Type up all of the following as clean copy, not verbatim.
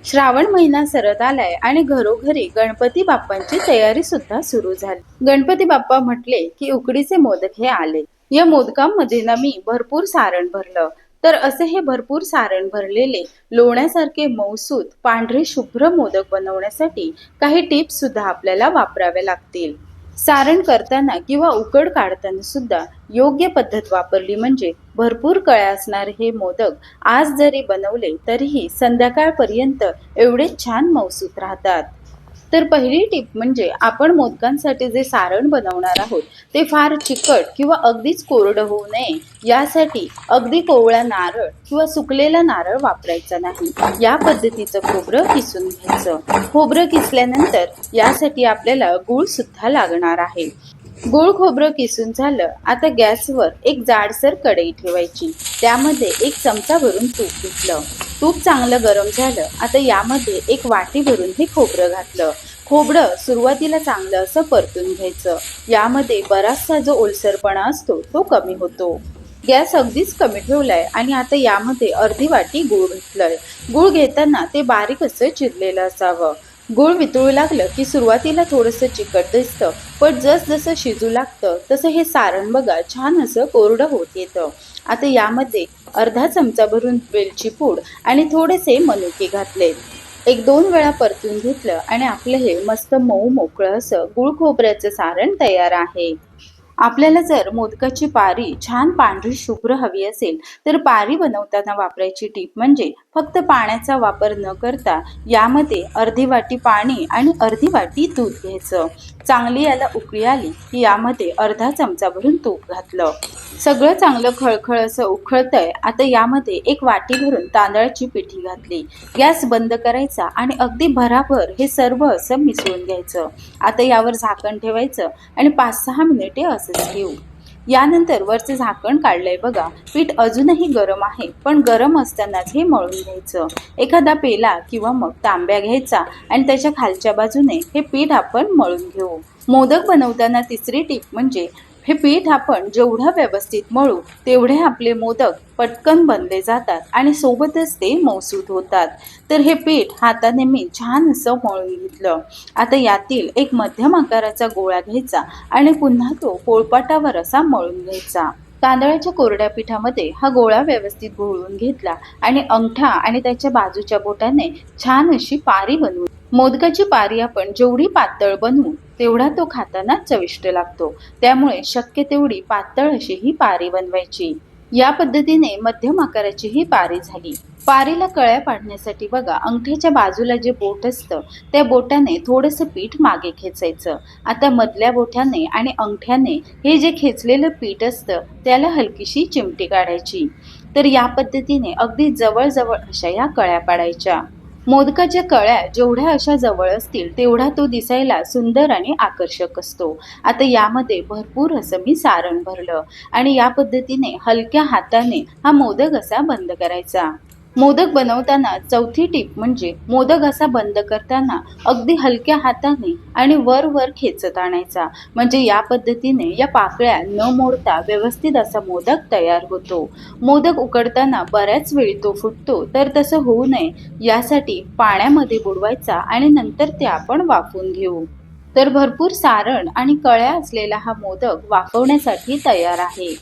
श्रावण महिना सरत आलाय आणि घरोघरी गणपती बाप्पांची तयारी सुद्धा सुरू झाली। गणपती बाप्पा म्हटले की उकडीचे मोदक हे आले। या मोदकांमध्ये ना मी भरपूर सारण भरलं। तर असे हे भरपूर सारण भरलेले लोण्यासारखे मऊसूत पांढरे शुभ्र मोदक बनवण्यासाठी काही टिप्स सुद्धा आपल्याला वापराव्या लागतील। सारण करताना किंवा उकड काढताना सुद्धा योग्य पद्धत वापरली म्हणजे भरपूर कळ्या असणारे हे मोदक आज जरी बनवले तरीही संध्याकाळपर्यंत एवढे छान मऊसूत राहतात। तर पहिली टिप म्हणजे आपण मोदकांसाठी जे सारण बनवणार आहोत ते फार चिकट किंवा अगदीच कोरडं होऊ नये यासाठी अगदी कोवळा नारळ किंवा सुकलेला नारळ वापरायचा नाही। या पद्धतीचं खोबरं किसून घ्यायचं। खोबरं किसल्यानंतर यासाठी आपल्याला गूळ सुद्धा लागणार आहे। गूळ खोबरं किसून झालं। आता गॅसवर एक जाडसर कढई ठेवायची। त्यामध्ये एक चमचा भरून तूप घेतलं। तूप चांगलं गरम झालं। आता यामध्ये एक वाटी भरून हे खोबरं घातलं। खोबरं सुरुवातीला चांगलं असं परतून घ्यायचं। यामध्ये बराचसा जो ओलसरपणा असतो तो कमी होतो। गॅस अगदीच कमी ठेवलाय आणि आता यामध्ये अर्धी वाटी गूळ घातलंय। गूळ घेताना ते बारीक असं चिरलेलं असावं। गूळ वितळू लागलं की सुरुवातीला थोडंसं चिकट दिसतं, पण जसजसं शिजू लागतं तसं हे सारण बघा छान असं कोरडं होत येतं। आता यामध्ये अर्धा चमचा भरून वेलची पूड आणि थोडेसे मनुके घातले। एक दोन वेळा परतून घेतलं आणि आपलं हे मस्त मऊ मोकळं असं गूळ खोबऱ्याचं सारण तयार आहे। आपल्याला जर मोदकाची पारी छान पांढरी शुभ्र हवी असेल तर पारी बनवताना वापरायची टीप म्हणजे फक्त पाण्याचा वापर न करता यामध्ये अर्धी वाटी पाणी आणि अर्धी वाटी दूध घ्यायचं। चांगली याला उकळी आली की यामध्ये अर्धा चमचा भरून तूप घातलं। सगळं चांगलं खळखळ असं उखळतंय। आता यामध्ये एक वाटी भरून तांदळाची पिठी घातली। गॅस बंद करायचा आणि अगदी भराभर हे सर्व असं मिसळून घ्यायचं। आता यावर झाकण ठेवायचं आणि 5-6 मिनिटे असंच ठेवू। यानंतर वरचे झाकण काढलंय बघा। पीठ अजूनही गरम आहे, पण गरम असतानाच हे मळून घ्यायचं। एखादा पेला किंवा मग तांब्या घ्यायचा आणि त्याच्या खालच्या बाजूने हे पीठ आपण मळून घेऊ। मोदक बनवताना तिसरी टीप म्हणजे हे पीठ आपण जेवढं व्यवस्थित मळू तेवढे आपले मोदक पटकन बनले जातात आणि सोबतच ते मऊसूत होतात। तर हे पीठ हाताने मी छान असं मळून घेतलं। आता यातील एक मध्यम आकाराचा गोळा घ्यायचा आणि पुन्हा तो पोळपाटावर असा मळून घ्यायचा। तांदळाच्या कोरड्या पिठामध्ये हा गोळा व्यवस्थित घोळून घेतला आणि अंगठा आणि त्याच्या बाजूच्या बोटाने छान अशी पारी बनवू। मोदकाची पारी आपण जेवढी पातळ बनवू तेवढा तो खाताना चविष्ट लागतो। त्यामुळे शक्य तेवढी पातळ अशी ही पारी बनवायची। या पद्धतीने मध्यम आकाराची ही पारी झाली। पारीला कळ्या पाडण्यासाठी बघा अंगठ्याच्या बाजूला जे बोट असतं त्या बोटाने थोडंसं पीठ मागे खेचायचं। आता मधल्या बोटाने आणि अंगठ्याने हे जे खेचलेलं पीठ असतं त्याला हलकीशी चिमटी काढायची। तर या पद्धतीने अगदी जवळ अशा या कळ्या पाडायच्या। मोदकाच्या कळ्या जेवढ्या अशा जवळ असतील तेवढा तो दिसायला सुंदर आणि आकर्षक असतो। आता यामध्ये भरपूर असं मी सारण भरलं आणि या पद्धतीने हलक्या हाताने हा मोदक असा बंद करायचा। मोदक बनवताना चौथी टीप म्हणजे मोदक असा बंद करताना अगदी हलक्या हाताने आणि वर खेचत आणायचा। म्हणजे या पद्धतीने या पाकळ्या न मोडता व्यवस्थित असा मोदक तयार होतो। मोदक उकडताना बऱ्याच वेळी तो फुटतो, तर तसं होऊ नये यासाठी पाण्यामध्ये बुडवायचा आणि नंतर ते आपण वाफवून घेऊ। तर भरपूर सारण आणि कळ्या असलेला हा मोदक वाफवण्यासाठी तयार आहे।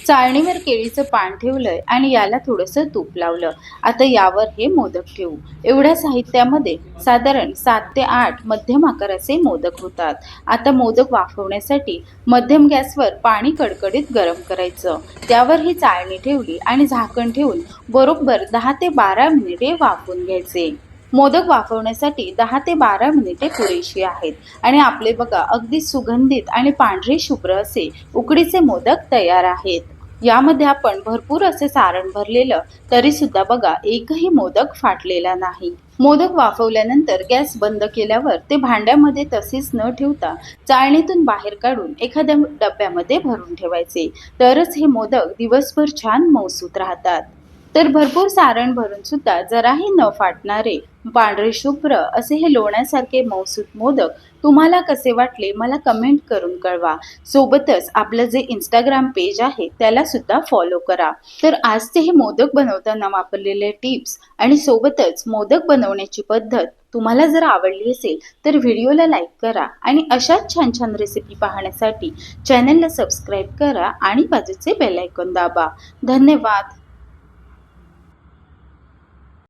चाळणीवर केळीचं पान ठेवलंय आणि याला थोडंसं तूप लावलं। आता यावर हे मोदक ठेवू। एवढ्या साहित्यामध्ये साधारण 7 ते 8 मध्यम आकाराचे मोदक होतात। आता मोदक वाफवण्यासाठी मध्यम गॅसवर पाणी कडकडीत गरम करायचं। त्यावर ही चाळणी ठेवली आणि झाकण ठेवून बरोबर 10 ते 12 मिनिटे वाफवून घ्यायचे। मोदक वाफवण्यासाठी 10 ते 12 मिनिटे पुरेशी आहेत आणि आपले बघा अगदी सुगंधित आणि पांढरे शुभ्र असे उकडीचे मोदक तयार आहेत। यामध्ये आपण भरपूर असे सारण भरलेलं तरी सुद्धा बघा एकही मोदक फाटलेला नाही। मोदक वाफवल्यानंतर गॅस बंद केल्यावर ते भांड्यामध्ये तसेच न ठेवता चाळणीतून बाहेर काढून एखाद्या डब्यामध्ये भरून ठेवायचे। तरच हे मोदक दिवसभर छान मऊसूत राहतात। तर भरपूर सारण भरून सुद्धा जराही न फाटणारे पांढरे शुभ्र असे हे लोण्यासारखे मौसूद मोदक तुम्हाला कसे वाटले मला कमेंट करून कळवा. सोबतच आपलं जे इंस्टाग्राम पेज आहे त्याला सुद्धा फॉलो करा. तर आजचे हे मोदक बनवताना वापरलेले टिप्स आणि सोबतच मोदक बनवण्याची पद्धत तुम्हाला जर आवडली असेल तर व्हिडिओला लाईक करा आणि अशाच छान छान रेसिपी पाहण्यासाठी चॅनलला सबस्क्राईब करा आणि बाजूचे बेल आयकॉन दाबा. धन्यवाद.